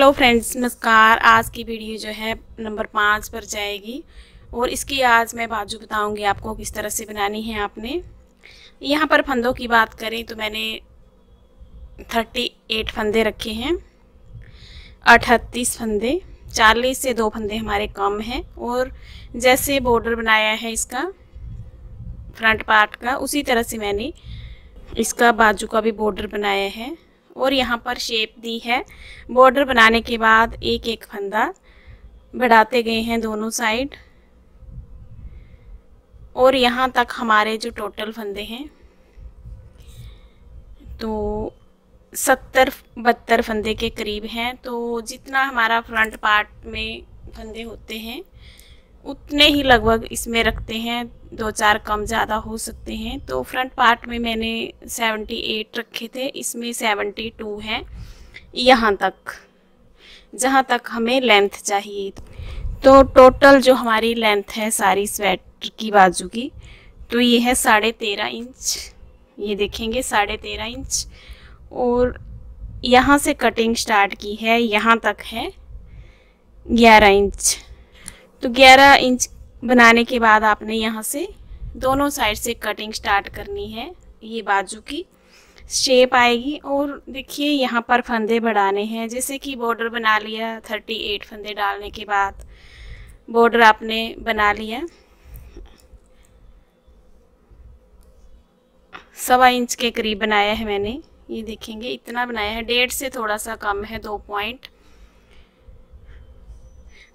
Hello friends, नमस्कार। आज की वीडियो जो है नंबर 5 पर जाएगी और इसकी आज मैं बाजू बताऊंगी आपको किस तरह से बनानी है। आपने यहाँ पर फंदों की बात करें तो मैंने 38 फंदे रखे हैं, 38 फंदे, 40 से 2 फंदे हमारे कम हैं। और जैसे बॉर्डर बनाया है इसका फ्रंट पार्ट का, उसी तरह से मैंने इसका बाजू का भी बॉर्डर बनाया है और यहाँ पर शेप दी है। बॉर्डर बनाने के बाद एक एक फंदा बढ़ाते गए हैं दोनों साइड और यहाँ तक हमारे जो टोटल फंदे हैं तो 70-72 फंदे के करीब हैं। तो जितना हमारा फ्रंट पार्ट में फंदे होते हैं उतने ही लगभग इसमें रखते हैं, 2-4 कम ज़्यादा हो सकते हैं। तो फ्रंट पार्ट में मैंने 78 रखे थे, इसमें 72 हैं यहाँ तक, जहाँ तक हमें लेंथ चाहिए। तो टोटल जो हमारी लेंथ है सारी स्वेटर की बाजू की, तो ये है 13.5 इंच। ये देखेंगे 13.5 इंच और यहाँ से कटिंग स्टार्ट की है, यहाँ तक है 11 इंच। तो 11 इंच बनाने के बाद आपने यहाँ से दोनों साइड से कटिंग स्टार्ट करनी है। ये बाजू की शेप आएगी और देखिए यहाँ पर फंदे बढ़ाने हैं। जैसे कि बॉर्डर बना लिया, 38 फंदे डालने के बाद बॉर्डर आपने बना लिया, 1.25 इंच के करीब बनाया है मैंने। ये देखेंगे इतना बनाया है, 1.5 से थोड़ा सा कम है, 2 पॉइंट।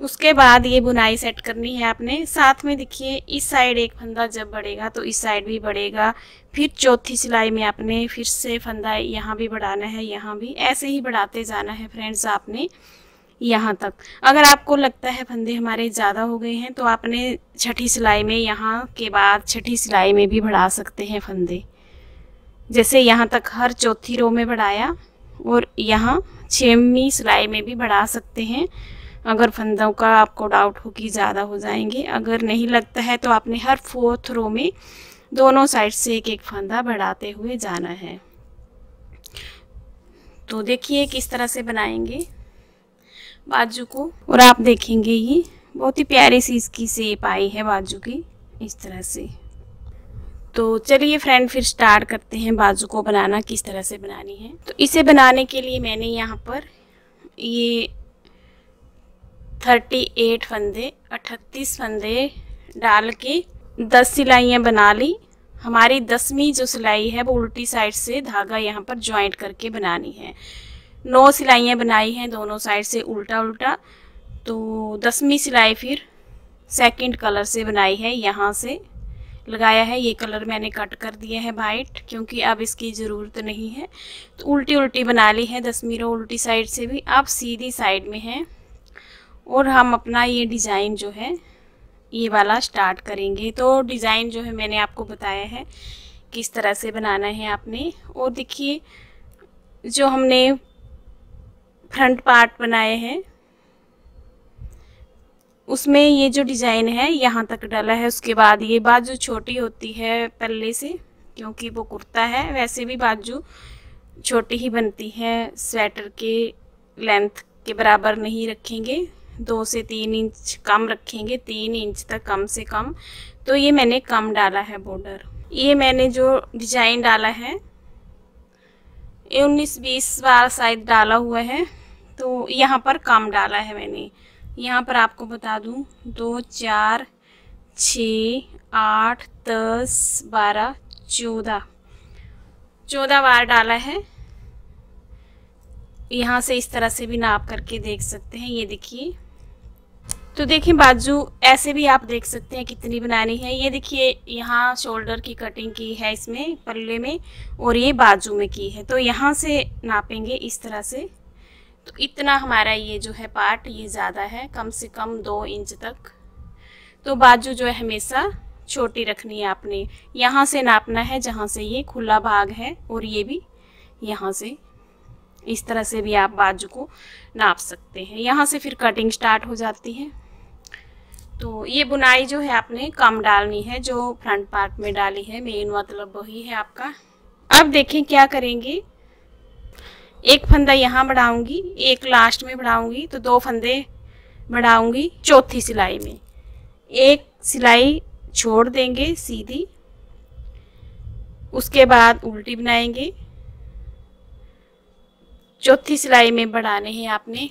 उसके बाद ये बुनाई सेट करनी है आपने। साथ में देखिए इस साइड एक फंदा जब बढ़ेगा तो इस साइड भी बढ़ेगा। फिर चौथी सिलाई में आपने फिर से फंदा यहाँ भी बढ़ाना है, यहाँ भी, ऐसे ही बढ़ाते जाना है फ्रेंड्स आपने यहाँ तक। अगर आपको लगता है फंदे हमारे ज़्यादा हो गए हैं तो आपने छठी सिलाई में, यहाँ के बाद छठी सिलाई में भी बढ़ा सकते हैं फंदे। जैसे यहाँ तक हर चौथी रो में बढ़ाया और यहाँ 6वीं सिलाई में भी बढ़ा सकते हैं। अगर फंदों का आपको डाउट हो कि ज़्यादा हो जाएंगे, अगर नहीं लगता है तो आपने हर 4th रो में दोनों साइड से एक एक फंदा बढ़ाते हुए जाना है। तो देखिए किस तरह से बनाएंगे बाजू को, और आप देखेंगे ये बहुत ही प्यारी सी इसकी शेप आई है बाजू की, इस तरह से। तो चलिए फ्रेंड फिर स्टार्ट करते हैं बाजू को बनाना, किस तरह से बनानी है। तो इसे बनाने के लिए मैंने यहाँ पर ये 38 फंदे, 38 फंदे डाल के 10 सिलाइयाँ बना ली। हमारी 10वीं जो सिलाई है वो उल्टी साइड से धागा यहाँ पर ज्वाइंट करके बनानी है। 9 सिलाइयाँ बनाई हैं दोनों साइड से उल्टा उल्टा। तो 10वीं सिलाई फिर सेकंड कलर से बनाई है, यहाँ से लगाया है। ये कलर मैंने कट कर दिया है वाइट, क्योंकि अब इसकी ज़रूरत नहीं है। तो उल्टी उल्टी बना ली है 10वीं रो उल्टी साइड से भी। अब सीधी साइड में है और हम अपना ये डिज़ाइन जो है ये वाला स्टार्ट करेंगे। तो डिज़ाइन जो है मैंने आपको बताया है किस तरह से बनाना है आपने। और देखिए जो हमने फ्रंट पार्ट बनाए हैं उसमें ये जो डिज़ाइन है यहाँ तक डाला है। उसके बाद ये बाजू छोटी होती है पल्ले से, क्योंकि वो कुर्ता है। वैसे भी बाजू छोटी ही बनती है, स्वेटर के लेंथ के बराबर नहीं रखेंगे, 2 से 3 इंच कम रखेंगे, 3 इंच तक कम से कम। तो ये मैंने कम डाला है बॉर्डर। ये मैंने जो डिज़ाइन डाला है 19-20 बार शायद डाला हुआ है, तो यहाँ पर कम डाला है मैंने। यहाँ पर आपको बता दूँ 2, 4, 6, 8, 10, 12, 14 बार डाला है। यहाँ से इस तरह से भी नाप करके देख सकते हैं, ये देखिए। तो देखिए बाजू ऐसे भी आप देख सकते हैं कितनी बनानी है। ये देखिए यहाँ शोल्डर की कटिंग की है इसमें पल्ले में और ये बाजू में की है। तो यहाँ से नापेंगे इस तरह से। तो इतना हमारा ये जो है पार्ट ये ज़्यादा है, कम से कम 2 इंच तक। तो बाजू जो है हमेशा छोटी रखनी है आपने। यहाँ से नापना है जहाँ से ये खुला भाग है, और ये भी यहाँ से, इस तरह से भी आप बाजू को नाप सकते हैं। यहाँ से फिर कटिंग स्टार्ट हो जाती है। तो ये बुनाई जो है आपने कम डालनी है, जो फ्रंट पार्ट में डाली है, मेन मतलब वही है आपका। अब देखें क्या करेंगे। एक फंदा यहाँ बढ़ाऊंगी, एक लास्ट में बढ़ाऊंगी, तो 2 फंदे बढ़ाऊंगी चौथी सिलाई में। एक सिलाई छोड़ देंगे सीधी, उसके बाद उल्टी बनाएंगे, चौथी सिलाई में बढ़ाने हैं आपने।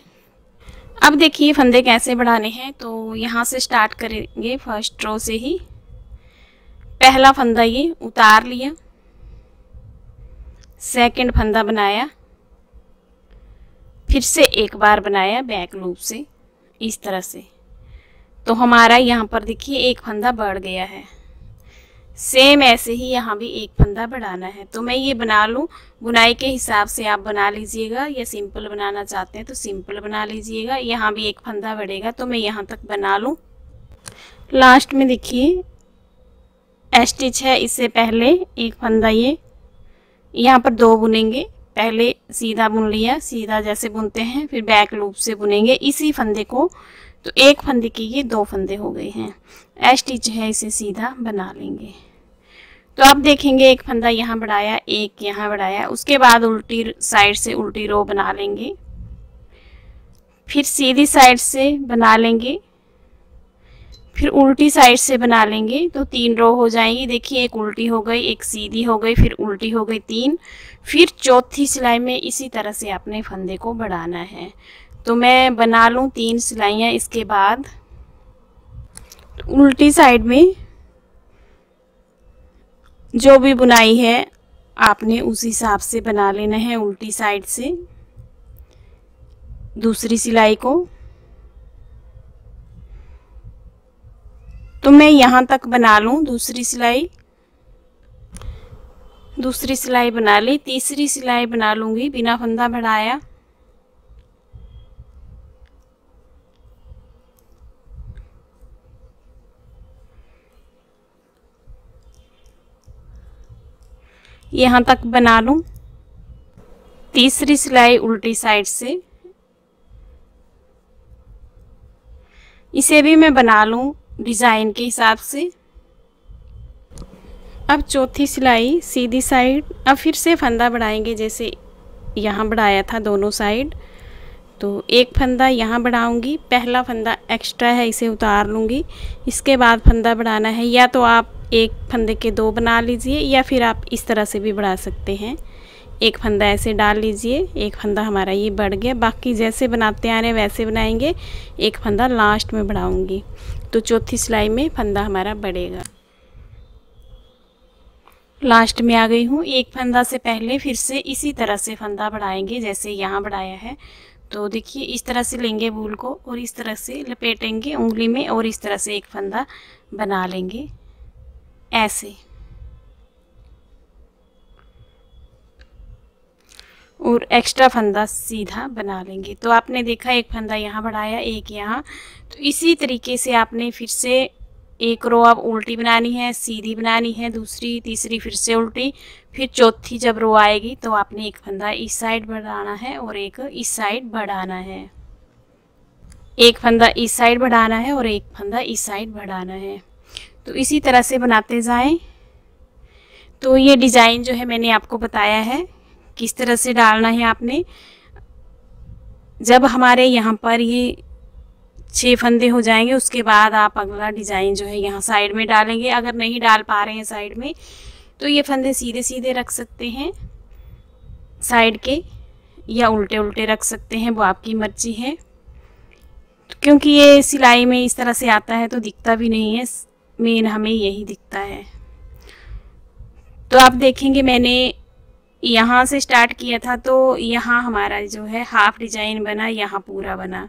अब देखिए फंदे कैसे बढ़ाने हैं। तो यहाँ से स्टार्ट करेंगे फर्स्ट रो से ही। पहला फंदा ये उतार लिया, सेकंड फंदा बनाया, फिर से एक बार बनाया बैक लूप से इस तरह से। तो हमारा यहाँ पर देखिए एक फंदा बढ़ गया है। सेम ऐसे ही यहाँ भी एक फंदा बढ़ाना है। तो मैं ये बना लूँ, बुनाई के हिसाब से आप बना लीजिएगा, या सिंपल बनाना चाहते हैं तो सिंपल बना लीजिएगा। यहाँ भी एक फंदा बढ़ेगा, तो मैं यहाँ तक बना लूँ। लास्ट में देखिए स्टिच है, इससे पहले एक फंदा ये यहाँ पर 2 बुनेंगे। पहले सीधा बुन लिया, सीधा जैसे बुनते हैं, फिर बैक लूप से बुनेंगे इसी फंदे को। तो एक फंदे के ये 2 फंदे हो गए हैं। स्टिच है, इसे सीधा बना लेंगे। तो आप देखेंगे एक फंदा यहाँ बढ़ाया, एक यहाँ बढ़ाया, उसके बाद उल्टी साइड से उल्टी रो बना लेंगे, फिर सीधी साइड से बना लेंगे, फिर उल्टी साइड से बना लेंगे। तो 3 रो हो जाएंगी। देखिए एक उल्टी हो गई, एक सीधी हो गई, फिर उल्टी हो गई 3। फिर चौथी सिलाई में इसी तरह से अपने फंदे को बढ़ाना है। तो मैं बना लूँ 3 सिलाइयाँ। इसके बाद उल्टी साइड में जो भी बुनाई है आपने उस हिसाब से बना लेना है। उल्टी साइड से दूसरी सिलाई को, तो मैं यहाँ तक बना लूँ दूसरी सिलाई बना ली। तीसरी सिलाई बना लूँगी बिना फंदा बढ़ाया। यहाँ तक बना लूँ। तीसरी सिलाई उल्टी साइड से, इसे भी मैं बना लूँ डिज़ाइन के हिसाब से। अब चौथी सिलाई सीधी साइड, अब फिर से फंदा बढ़ाएंगे जैसे यहाँ बढ़ाया था दोनों साइड। तो एक फंदा यहाँ बढ़ाऊंगी, पहला फंदा एक्स्ट्रा है इसे उतार लूँगी। इसके बाद फंदा बढ़ाना है, या तो आप एक फंदे के 2 बना लीजिए, या फिर आप इस तरह से भी बढ़ा सकते हैं। एक फंदा ऐसे डाल लीजिए, एक फंदा हमारा ये बढ़ गया। बाकी जैसे बनाते आ रहे हैं वैसे बनाएंगे। एक फंदा लास्ट में बढ़ाऊंगी, तो चौथी सिलाई में फंदा हमारा बढ़ेगा। लास्ट में आ गई हूँ। एक फंदा से पहले फिर से इसी तरह से फंदा बढ़ाएंगे जैसे यहाँ बढ़ाया है। तो देखिए इस तरह से लेंगे वूल को और इस तरह से लपेटेंगे उंगली में, और इस तरह से एक फंदा बना लेंगे ऐसे, और एक्स्ट्रा फंदा सीधा बना लेंगे। तो आपने देखा एक फंदा यहाँ बढ़ाया, एक यहाँ। तो इसी तरीके से आपने फिर से एक रो अब उल्टी बनानी है, सीधी बनानी है, दूसरी तीसरी फिर से उल्टी, फिर चौथी जब रो आएगी तो आपने एक फंदा इस साइड बढ़ाना है और एक इस साइड बढ़ाना है। एक फंदा इस साइड बढ़ाना है और एक फंदा इस साइड बढ़ाना है। तो इसी तरह से बनाते जाएं। तो ये डिज़ाइन जो है मैंने आपको बताया है किस तरह से डालना है आपने। जब हमारे यहाँ पर ये 6 फंदे हो जाएंगे उसके बाद आप अगला डिज़ाइन जो है यहाँ साइड में डालेंगे। अगर नहीं डाल पा रहे हैं साइड में तो ये फंदे सीधे सीधे रख सकते हैं साइड के, या उल्टे उल्टे रख सकते हैं, वो आपकी मर्जी है। क्योंकि ये सिलाई में इस तरह से आता है तो दिखता भी नहीं है, मेन हमें यही दिखता है। तो आप देखेंगे मैंने यहाँ से स्टार्ट किया था तो यहाँ हमारा जो है हाफ डिज़ाइन बना, यहाँ पूरा बना।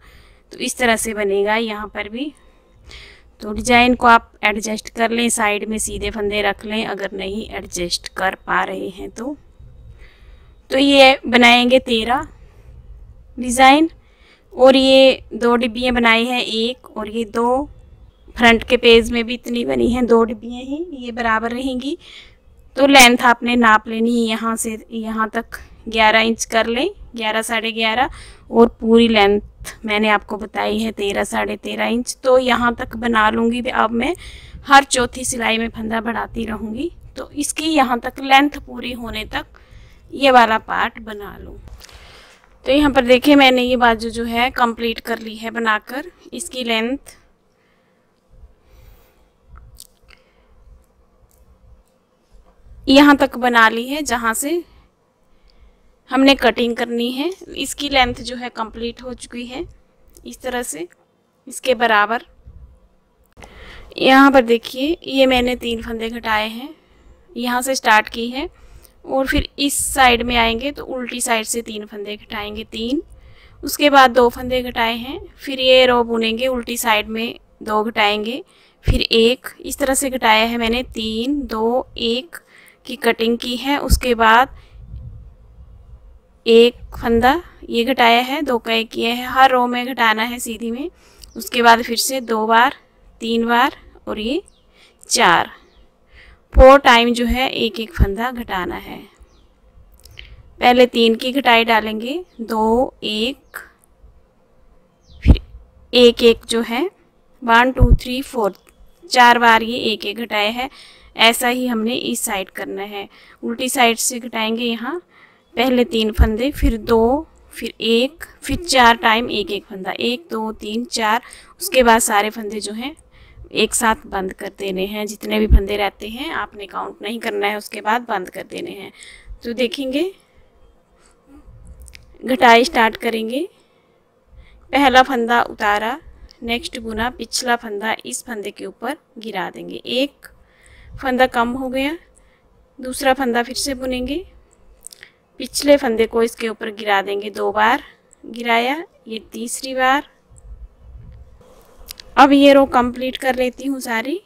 तो इस तरह से बनेगा यहाँ पर भी। तो डिज़ाइन को आप एडजस्ट कर लें, साइड में सीधे फंदे रख लें अगर नहीं एडजस्ट कर पा रहे हैं तो ये बनाएंगे 13 डिज़ाइन। और ये 2 डिब्बियाँ बनाई हैं, एक और ये 2 फ्रंट के पेज में भी इतनी बनी हैं, 2 डिब्बियाँ ही ये बराबर रहेंगी। तो लेंथ आपने नाप लेनी है, यहाँ से यहाँ तक 11 इंच कर लें, 11 साढ़े 11, और पूरी लेंथ मैंने आपको बताई है 13 साढ़े 13 इंच। तो यहाँ तक बना लूँगी। अब मैं हर चौथी सिलाई में फंदा बढ़ाती रहूँगी। तो इसकी यहाँ तक लेंथ पूरी होने तक ये वाला पार्ट बना लूँ। तो यहाँ पर देखिए मैंने ये बाजू जो है कंप्लीट कर ली है बनाकर। इसकी लेंथ यहाँ तक बना ली है जहाँ से हमने कटिंग करनी है। इसकी लेंथ जो है कंप्लीट हो चुकी है इस तरह से, इसके बराबर। यहाँ पर देखिए ये मैंने 3 फंदे घटाए हैं, यहाँ से स्टार्ट की है और फिर इस साइड में आएंगे तो उल्टी साइड से 3 फंदे घटाएंगे, 3। उसके बाद 2 फंदे घटाए हैं, फिर ये रो बुनेंगे, उल्टी साइड में 2 घटाएंगे, फिर 1। इस तरह से घटाया है मैंने 3 2 1 की कटिंग की है। उसके बाद 1 फंदा ये घटाया है, 2 का 1 किया है, हर रो में घटाना है सीधी में। उसके बाद फिर से 2 बार, 3 बार और ये 4 टाइम जो है 1 फंदा घटाना है। पहले 3 की घटाई डालेंगे, 2 1 फिर 1 जो है 1 2 3 4 4 बार ये 1 घटाया है। ऐसा ही हमने इस साइड करना है। उल्टी साइड से घटाएंगे यहाँ, पहले 3 फंदे, फिर 2, फिर 1, फिर 4 टाइम 1 फंदा, 1 2 3 4। उसके बाद सारे फंदे जो हैं एक साथ बंद कर देने हैं। जितने भी फंदे रहते हैं आपने काउंट नहीं करना है, उसके बाद बंद कर देने हैं। तो देखेंगे घटाई स्टार्ट करेंगे। पहला फंदा उतारा, नेक्स्ट बुना, पिछला फंदा इस फंदे के ऊपर गिरा देंगे, 1 फंदा कम हो गया। दूसरा फंदा फिर से बुनेंगे, पिछले फंदे को इसके ऊपर गिरा देंगे, 2 बार गिराया, ये तीसरी बार। अब ये रो कंप्लीट कर लेती हूँ सारी।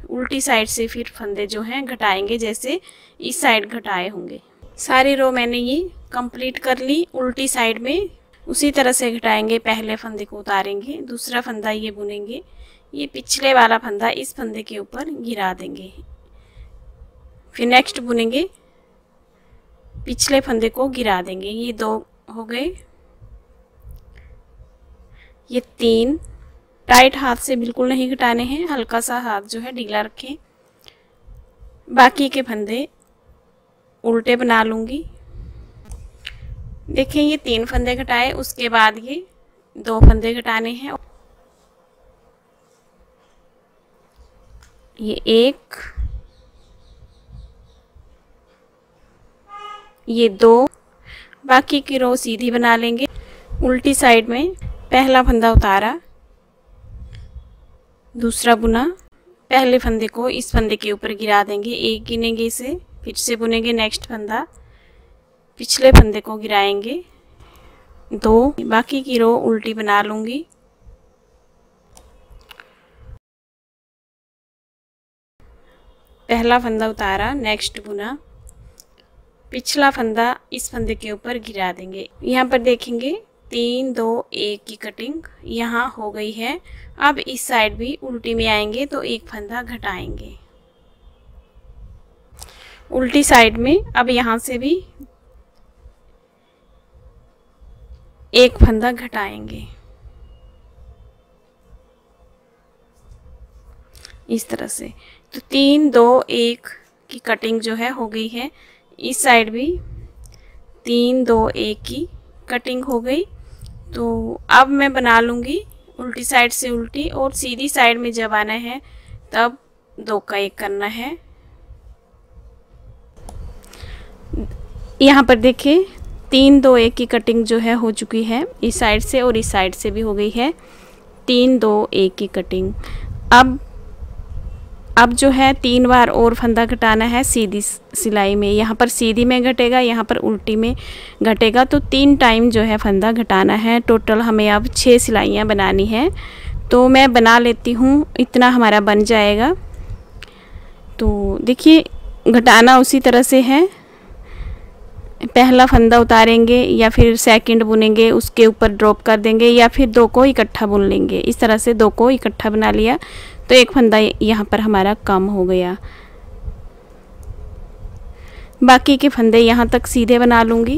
उल्टी साइड से फिर फंदे जो हैं घटाएंगे जैसे इस साइड घटाए होंगे। सारी रो मैंने ये कंप्लीट कर ली। उल्टी साइड में उसी तरह से घटाएंगे, पहले फंदे को उतारेंगे, दूसरा फंदा ये बुनेंगे, ये पिछले वाला फंदा इस फंदे के ऊपर गिरा देंगे, फिर नेक्स्ट बुनेंगे, पिछले फंदे को गिरा देंगे। ये 2 हो गए, ये 3। टाइट हाथ से बिल्कुल नहीं घटाने हैं, हल्का सा हाथ जो है ढीला रखें। बाकी के फंदे उल्टे बना लूँगी। देखें ये 3 फंदे घटाए, उसके बाद ये 2 फंदे घटाने हैं। ये 1, ये 2। बाकी की रो सीधी बना लेंगे। उल्टी साइड में पहला फंदा उतारा, दूसरा बुना, पहले फंदे को इस फंदे के ऊपर गिरा देंगे, 1 गिनेंगे इसे, फिर से बुनेंगे नेक्स्ट फंदा, पिछले फंदे को गिराएंगे, 2। बाकी की रो उल्टी बना लूँगी। पहला फंदा उतारा, नेक्स्ट बुना, पिछला फंदा इस फंदे के ऊपर गिरा देंगे। यहाँ पर देखेंगे 3 2 1 की कटिंग यहाँ हो गई है। अब इस साइड भी उल्टी में आएंगे तो 1 फंदा घटाएंगे। उल्टी साइड में अब यहाँ से भी 1 फंदा घटाएंगे इस तरह से। तो 3 2 1 की कटिंग जो है हो गई है। इस साइड भी 3 2 1 की कटिंग हो गई। तो अब मैं बना लूँगी उल्टी साइड से उल्टी, और सीधी साइड में जब आना है तब 2 का 1 करना है। यहाँ पर देखिए 3 2 1 की कटिंग जो है हो चुकी है, इस साइड से और इस साइड से भी हो गई है 3 2 1 की कटिंग। अब जो है 3 बार और फंदा घटाना है सीधी सिलाई में। यहाँ पर सीधी में घटेगा, यहाँ पर उल्टी में घटेगा, तो 3 टाइम जो है फंदा घटाना है। टोटल हमें अब 6 सिलाइयाँ बनानी है। तो मैं बना लेती हूँ, इतना हमारा बन जाएगा। तो देखिए घटाना उसी तरह से है, पहला फंदा उतारेंगे या फिर सेकंड बुनेंगे, उसके ऊपर ड्रॉप कर देंगे, या फिर 2 को इकट्ठा बुन लेंगे। इस तरह से 2 को इकट्ठा बना लिया तो 1 फंदा यहाँ पर हमारा कम हो गया। बाकी के फंदे यहाँ तक सीधे बना लूँगी।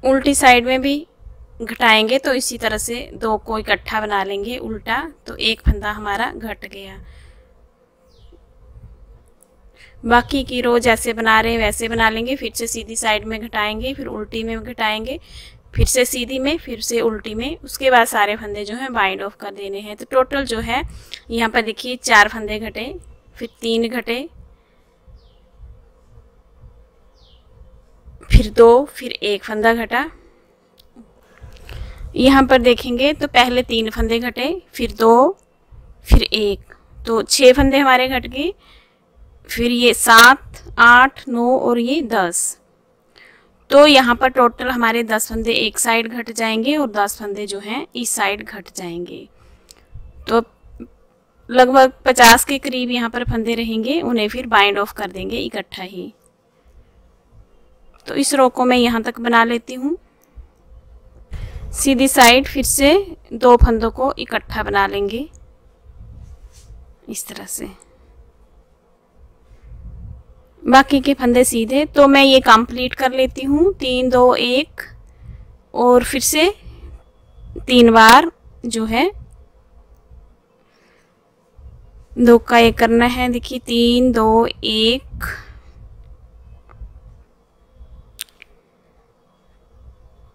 उल्टी साइड में भी घटाएंगे तो इसी तरह से 2 को इकट्ठा बना लेंगे उल्टा, तो एक फंदा हमारा घट गया। बाकी की रो जैसे बना रहे हैं वैसे बना लेंगे। फिर से सीधी साइड में घटाएंगे, फिर उल्टी में घटाएंगे, फिर से सीधी में, फिर से उल्टी में। उसके बाद सारे फंदे जो हैं बाइंड ऑफ कर देने हैं। तो टोटल जो है यहाँ पर देखिए 4 फंदे घटे, फिर 3 घटे, फिर 2, फिर 1 फंदा घटा। यहाँ पर देखेंगे तो पहले 3 फंदे घटे, फिर 2, फिर 1, तो 6 फंदे हमारे घट गए। फिर ये 7, 8, 9 और ये 10, तो यहाँ पर टोटल हमारे 10 फंदे एक साइड घट जाएंगे और 10 फंदे जो हैं इस साइड घट जाएंगे। तो लगभग 50 के करीब यहाँ पर फंदे रहेंगे, उन्हें फिर बाइंड ऑफ कर देंगे इकट्ठा ही। तो इस रो को मैं यहाँ तक बना लेती हूँ। सीधी साइड फिर से 2 फंदों को इकट्ठा बना लेंगे इस तरह से, बाकी के फंदे सीधे। तो मैं ये कंप्लीट कर लेती हूँ 3, 2, 1 और फिर से 3 बार जो है 2 का 1 करना है। देखिए 3, 2, 1,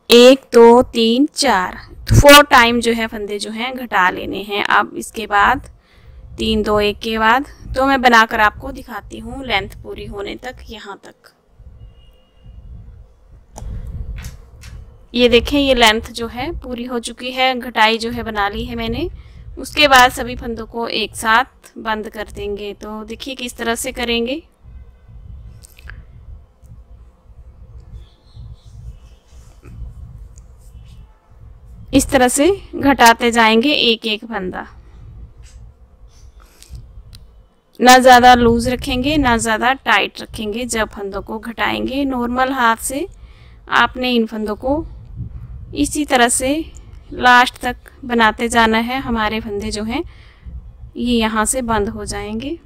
1, 2, 3, 4, 4 टाइम जो है फंदे जो हैं घटा लेने हैं। अब इसके बाद 3, 2, 1 के बाद तो मैं बनाकर आपको दिखाती हूँ लेंथ पूरी होने तक, यहाँ तक। ये देखें, ये लेंथ जो है पूरी हो चुकी है, घटाई जो है बना ली है मैंने। उसके बाद सभी फंदों को एक साथ बंद कर देंगे। तो देखिए किस तरह से करेंगे। इस तरह से घटाते जाएंगे एक एक फंदा, ना ज़्यादा लूज रखेंगे ना ज़्यादा टाइट रखेंगे। जब फंदों को घटाएंगे नॉर्मल हाथ से आपने इन फंदों को इसी तरह से लास्ट तक बनाते जाना है। हमारे फंदे जो हैं ये यहाँ से बंद हो जाएंगे।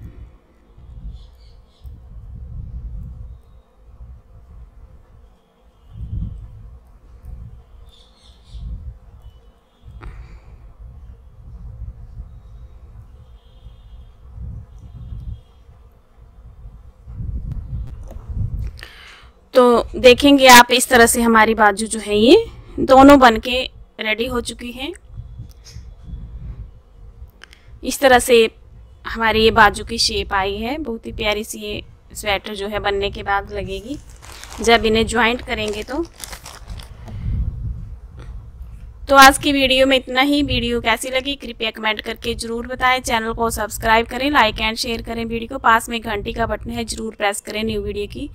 तो देखेंगे आप इस तरह से हमारी बाजू जो है ये दोनों बन के रेडी हो चुकी हैं। इस तरह से हमारी ये बाजू की शेप आई है। बहुत ही प्यारी सी ये स्वेटर जो है बनने के बाद लगेगी जब इन्हें ज्वाइंट करेंगे। तो आज की वीडियो में इतना ही। वीडियो कैसी लगी कृपया कमेंट करके ज़रूर बताएं। चैनल को सब्सक्राइब करें, लाइक एंड शेयर करें। वीडियो को पास में घंटी का बटन है ज़रूर प्रेस करें न्यू वीडियो की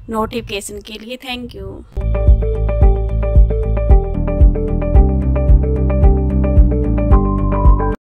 नोटिफिकेशन के लिए। Thank you.